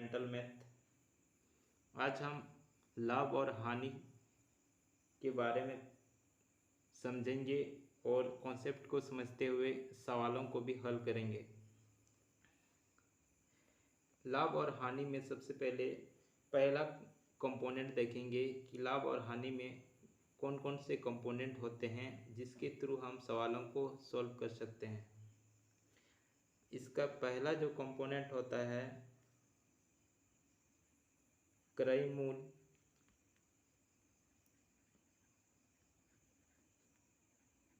Fundamental math. आज हम लाभ और हानि के बारे में समझेंगे और कॉन्सेप्ट को समझते हुए सवालों को भी हल करेंगे। लाभ और हानि में सबसे पहला कंपोनेंट देखेंगे कि लाभ और हानि में कौन कौन से कंपोनेंट होते हैं जिसके थ्रू हम सवालों को सॉल्व कर सकते हैं। इसका पहला जो कंपोनेंट होता है क्रय मूल्य,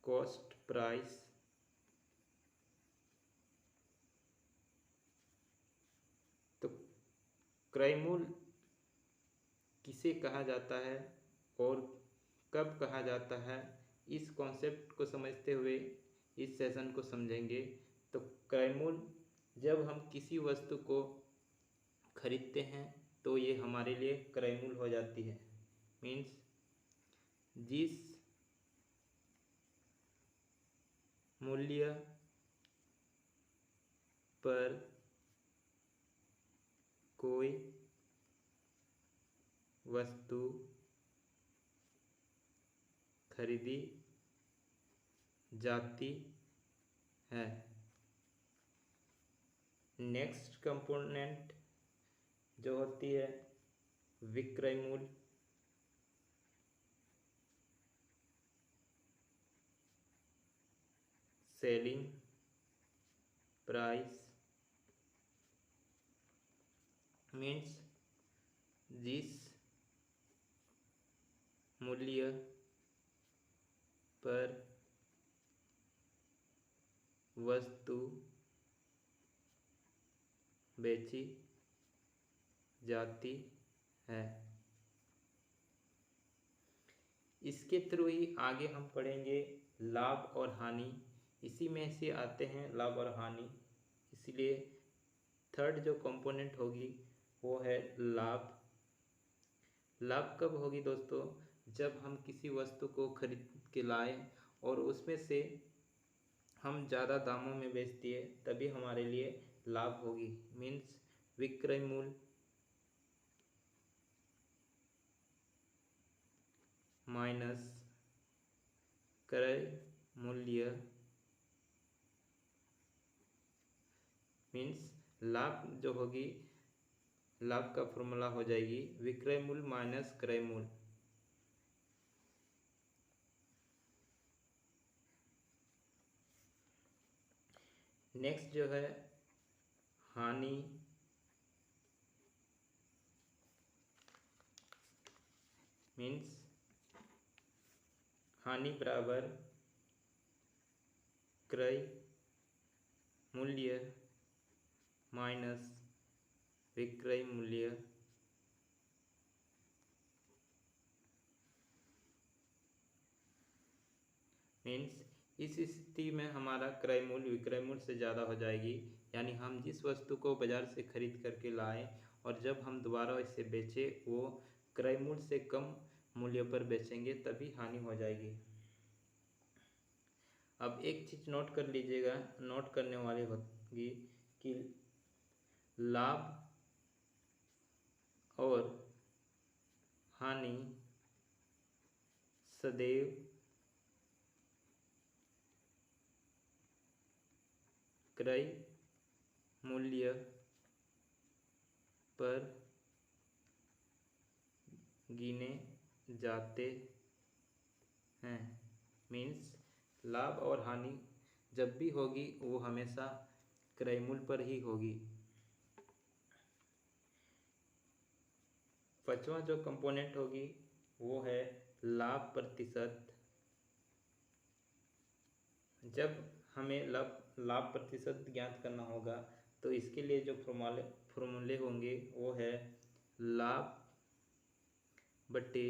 कॉस्ट प्राइस, तो क्रय मूल्य किसे कहा जाता है और कब कहा जाता है, इस कॉन्सेप्ट को समझते हुए इस सेशन को समझेंगे। तो क्रय मूल्य जब हम किसी वस्तु को खरीदते हैं तो ये हमारे लिए क्रय मूल्य हो जाती है। मीन्स जिस मूल्य पर कोई वस्तु खरीदी जाती है। नेक्स्ट कंपोनेंट जो होती है विक्रय मूल्य, सेलिंग प्राइस, मीन्स जिस मूल्य पर वस्तु बेची जाती है। इसके थ्रू ही आगे हम पढ़ेंगे लाभ और हानि। इसी में से आते हैं लाभ और हानि, इसलिए थर्ड जो कंपोनेंट होगी वो है लाभ। लाभ कब होगी दोस्तों? जब हम किसी वस्तु को खरीद के लाए और उसमें से हम ज़्यादा दामों में बेच दिए, तभी हमारे लिए लाभ होगी। मीन्स विक्रय मूल्य माइनस क्रय मूल्य, मीन्स लाभ जो होगी, लाभ का फॉर्मूला हो जाएगी विक्रय मूल्य माइनस क्रय मूल्य। नेक्स्ट जो है हानि, मीन्स हानि बराबर क्रय मूल्य माइनस विक्रय मूल्य। मीन्स इस स्थिति में हमारा क्रय मूल्य विक्रय मूल्य से ज़्यादा हो जाएगी, यानी हम जिस वस्तु को बाजार से खरीद करके लाए और जब हम दोबारा इसे बेचे वो क्रय मूल्य से कम मूल्य पर बेचेंगे, तभी हानि हो जाएगी। अब एक चीज़ नोट कर लीजिएगा, नोट करने वाली होगी कि लाभ और हानि सदैव क्रय मूल्य पर गिने जाते हैं। मीन्स लाभ और हानि जब भी होगी वो हमेशा क्रय मूल्य पर ही होगी। पांचवा जो कंपोनेंट होगी वो है लाभ प्रतिशत। जब हमें लाभ प्रतिशत ज्ञात करना होगा तो इसके लिए जो फॉर्मूले होंगे वो है लाभ बटे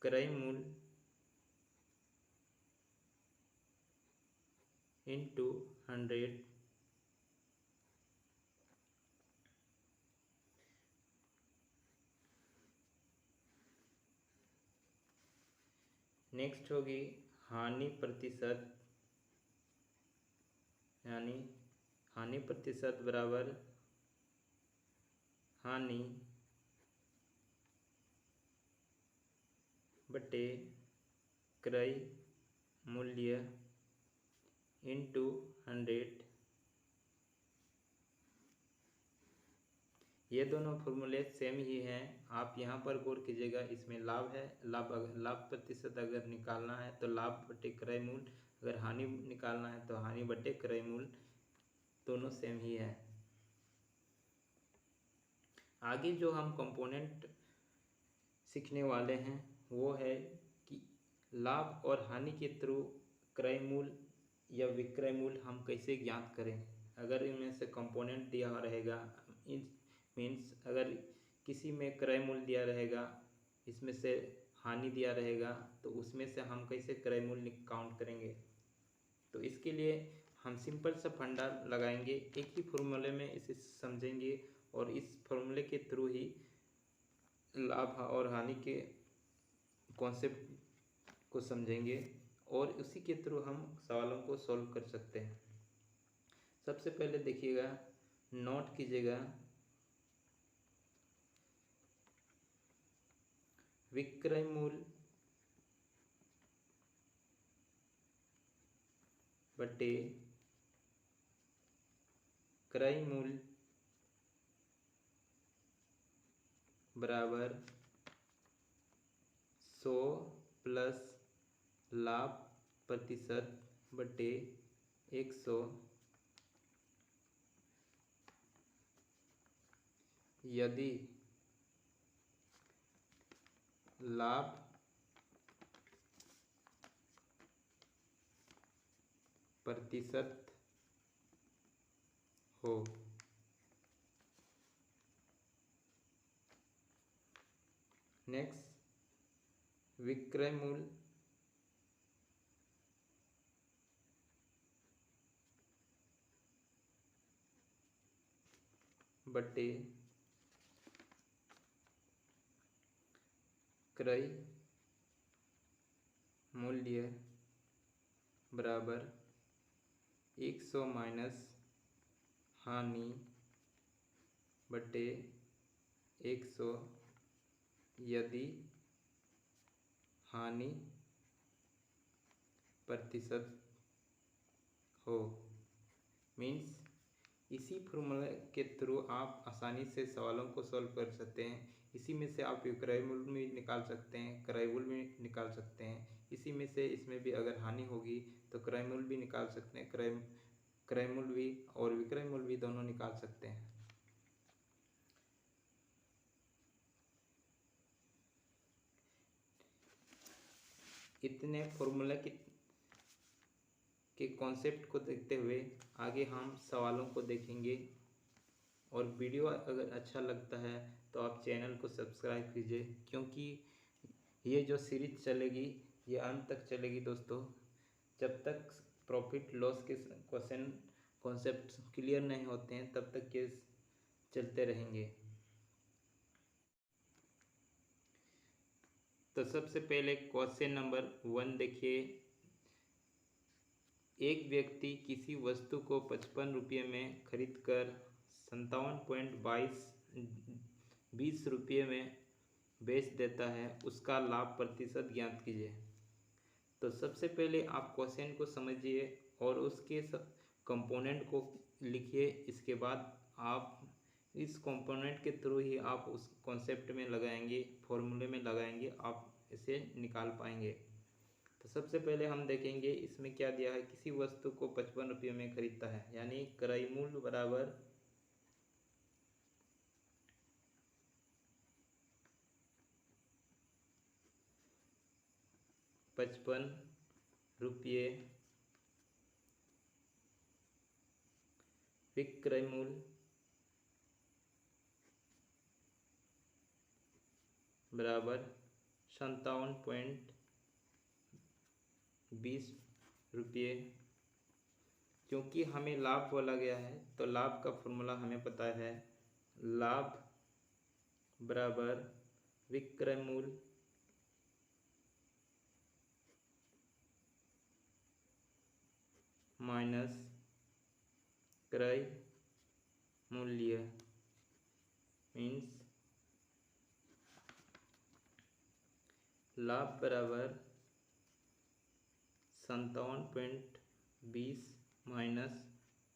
क्रय मूल्य इंटू 100। नेक्स्ट होगी हानि प्रतिशत, यानी हानि प्रतिशत बराबर हानि बटे क्रय मूल्य इंटू 100। ये दोनों फॉर्मूले सेम ही हैं। आप यहाँ पर गौर कीजिएगा, इसमें लाभ है, लाभ प्रतिशत अगर निकालना है तो लाभ बटे क्रय मूल्य, अगर हानि निकालना है तो हानि बटे क्रय मूल्य, दोनों सेम ही है। आगे जो हम कंपोनेंट सीखने वाले हैं वो है कि लाभ और हानि के थ्रू क्रय मूल्य या विक्रय मूल्य हम कैसे ज्ञात करें। अगर इनमें से कंपोनेंट दिया रहेगा, मीन्स अगर किसी में क्रय मूल्य दिया रहेगा, इसमें से हानि दिया रहेगा, तो उसमें से हम कैसे क्रय मूल्य काउंट करेंगे। तो इसके लिए हम सिंपल सा फंडा लगाएंगे, एक ही फॉर्मूले में इसे समझेंगे और इस फॉर्मूले के थ्रू ही लाभ और हानि के कॉन्सेप्ट को समझेंगे और उसी के थ्रू हम सवालों को सॉल्व कर सकते हैं। सबसे पहले देखिएगा, नोट कीजिएगा, विक्रय मूल्य बटे क्रय मूल्य बराबर 100 प्लस लाभ प्रतिशत बटे 100। यदि लाभ प्रतिशत हो। नेक्स्ट, विक्रय मूल्य बटे क्रय मूल्य बराबर 100 माइनस हानि बटे 100 यदि हानि प्रतिशत हो। मीन्स इसी फॉर्मूले के थ्रू आप आसानी से सवालों को सॉल्व कर सकते हैं। इसी में से आप विक्रय मूल्य भी निकाल सकते हैं, क्रय मूल्य भी निकाल सकते हैं। इसी में से इसमें भी अगर हानि होगी तो क्रय मूल्य भी निकाल सकते हैं, क्रय मूल्य भी और विक्रय मूल्य भी दोनों निकाल सकते हैं। इतने फॉर्मूला के कॉन्सेप्ट को देखते हुए आगे हम सवालों को देखेंगे। और वीडियो अगर अच्छा लगता है तो आप चैनल को सब्सक्राइब कीजिए, क्योंकि ये जो सीरीज चलेगी ये अंत तक चलेगी दोस्तों। जब तक प्रॉफिट लॉस के क्वेश्चन कॉन्सेप्ट क्लियर नहीं होते हैं तब तक ये चलते रहेंगे। तो सबसे पहले क्वेश्चन नंबर 1 देखिए। एक व्यक्ति किसी वस्तु को 55 रुपये में खरीद कर 57.20 रुपये में बेच देता है, उसका लाभ प्रतिशत ज्ञात कीजिए। तो सबसे पहले आप क्वेश्चन को समझिए और उसके कंपोनेंट को लिखिए। इसके बाद आप इस कंपोनेंट के थ्रू ही आप उस कॉन्सेप्ट में लगाएंगे, फॉर्मूले में लगाएंगे, आप इसे निकाल पाएंगे। तो सबसे पहले हम देखेंगे इसमें क्या दिया है। किसी वस्तु को 55 रुपये में खरीदता है, यानी क्रय मूल्य बराबर 55 रुपये, विक्रय मूल्य बराबर 57.20 रुपये। क्योंकि हमें लाभ बोला गया है तो लाभ का फॉर्मूला हमें पता है, लाभ बराबर विक्रय मूल्य माइनस क्रय मूल्य। मीन्स लाभ बराबर 57.20 माइनस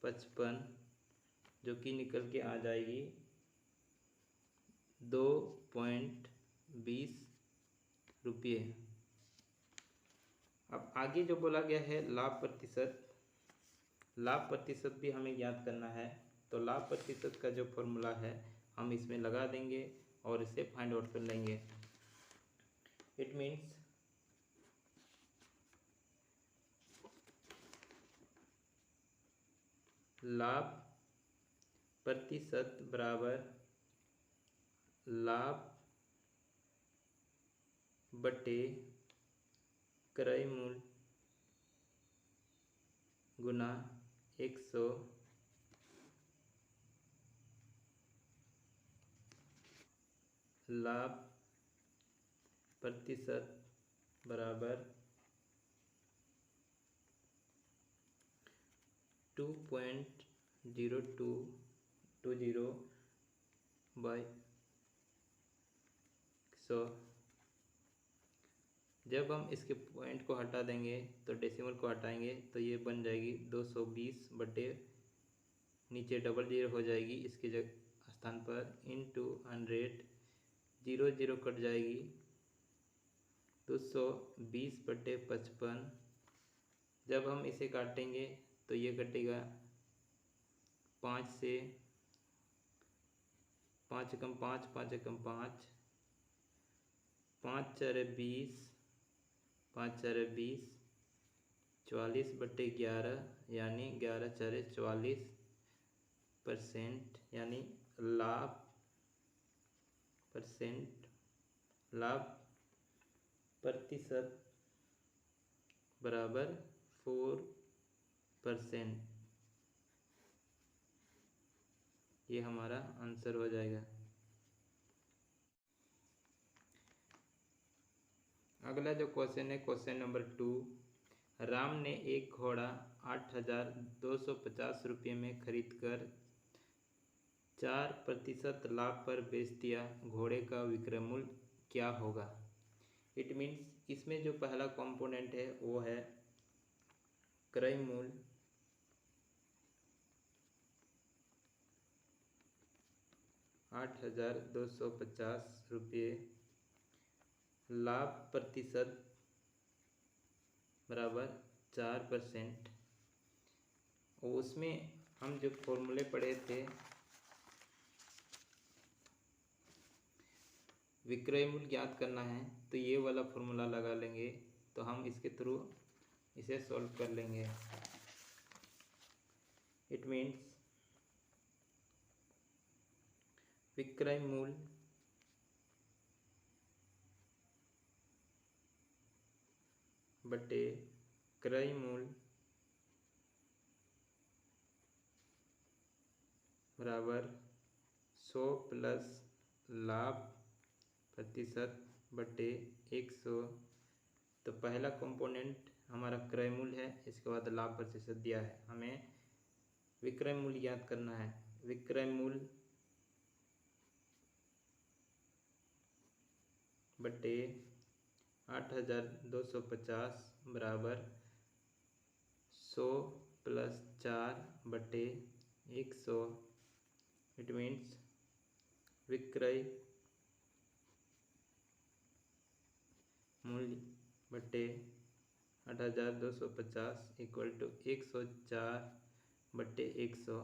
55, जो कि निकल के आ जाएगी 2.20 रुपये। अब आगे जो बोला गया है लाभ प्रतिशत भी हमें ज्ञात करना है। तो लाभ प्रतिशत का जो फॉर्मूला है हम इसमें लगा देंगे और इसे फाइंड आउट कर लेंगे। इट मीन्स लाभ प्रतिशत बराबर लाभ बटे क्रय मूल्य गुना 100 लाभ प्रतिशत बराबर 2.0220 बाई 100। जब हम इसके पॉइंट को हटा देंगे तो डेसिमल को हटाएंगे तो ये बन जाएगी 220 बटे नीचे डबल जीरो हो जाएगी इसके स्थान पर इंटू 100, 0 कट जाएगी 220 बटे 55। जब हम इसे काटेंगे तो ये कटेगा 5 से 5 एकम 5, 5 एकम 5, 5 4 20, 5 4 20, 44 बटे 11 यानी 11 4 44%, यानी लाभ प्रतिशत बराबर 4%। ये हमारा आंसर हो जाएगा। अगला जो क्वेश्चन है क्वेश्चन नंबर 2। राम ने एक घोड़ा 8,250 रुपये में खरीदकर 4% लाभ पर बेच दिया। घोड़े का विक्रय मूल्य क्या होगा? इट मीन्स इसमें जो पहला कंपोनेंट है वो है क्रय मूल्य, 8,250 रुपये, लाभ प्रतिशत बराबर 4%। और उसमें हम जो फॉर्मूले पढ़े थे विक्रय मूल्य ज्ञात करना है तो ये वाला फॉर्मूला लगा लेंगे तो हम इसके थ्रू इसे सॉल्व कर लेंगे। इट मीन्स विक्रय मूल्य बटे क्रय मूल्य बराबर 100 प्लस लाभ प्रतिशत बटे 100। तो पहला कंपोनेंट हमारा क्रय मूल्य है, इसके बाद लाभ प्रतिशत दिया है, हमें विक्रय मूल्य ज्ञात करना है। विक्रय मूल्य बटे 8,250 बराबर 100 प्लस 4 बटे 100। इट मीन्स विक्रय मूल्य बटे 8,250 इक्वल टू 104 बटे 100।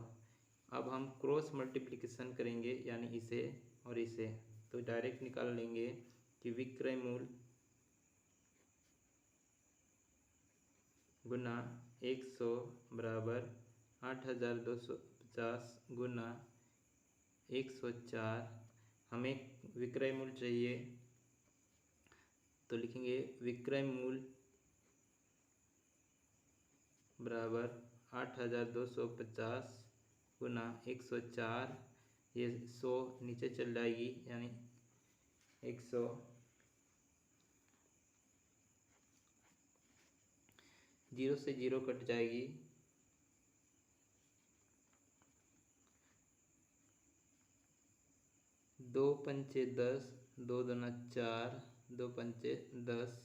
अब हम क्रॉस मल्टीप्लिकेशन करेंगे यानी इसे और इसे, तो डायरेक्ट निकाल लेंगे कि विक्रय मूल्य गुना 100 बराबर 8,250 गुना 104। हमें विक्रय मूल्य चाहिए तो लिखेंगे विक्रय मूल्य बराबर 8,250 गुना 104। ये 100 नीचे चल जाएगी यानी 100, 0 से 0 कट जाएगी, दो पंचे 10, 2 दूना 4, 2 पंचे 10,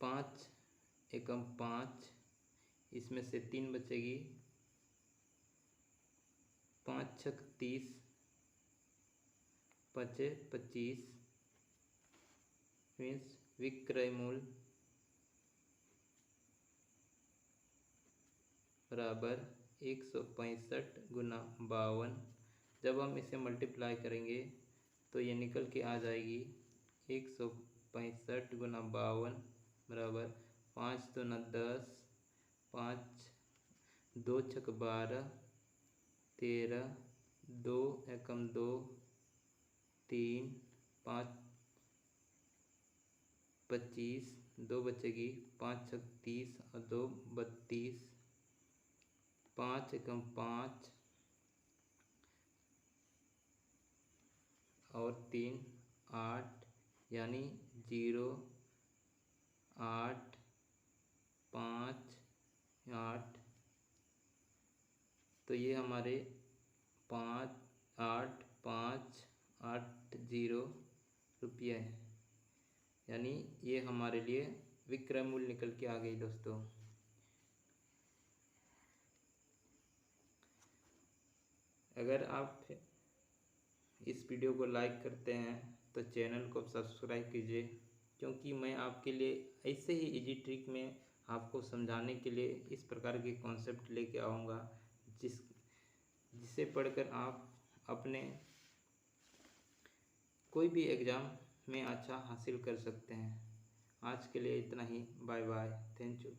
5 एकम 5, इसमें से 3 बचेगी, 5 छक 30, पचे 25, मीन्स विक्रय मूल्य बराबर 165 गुना 52। जब हम इसे मल्टीप्लाई करेंगे तो ये निकल के आ जाएगी 165 गुना 52 बराबर 5 दूना 10, 5 2 छक 12, 13, 2 एकम 2, 3, 5 25, 2 बचेगी, 5 छक 30 और 2 32, 5 एकम 5 और 3 8, यानी 0 8 5 8। तो ये हमारे 5 8 5 8 0 रुपये है, यानी ये हमारे लिए विक्रय मूल्य निकल के आ गई दोस्तों। अगर आप इस वीडियो को लाइक करते हैं तो चैनल को सब्सक्राइब कीजिए, क्योंकि मैं आपके लिए ऐसे ही इजी ट्रिक में आपको समझाने के लिए इस प्रकार के कॉन्सेप्ट लेके आऊँगा जिसे पढ़कर आप अपने कोई भी एग्ज़ाम में अच्छा हासिल कर सकते हैं। आज के लिए इतना ही। Bye bye, thank you.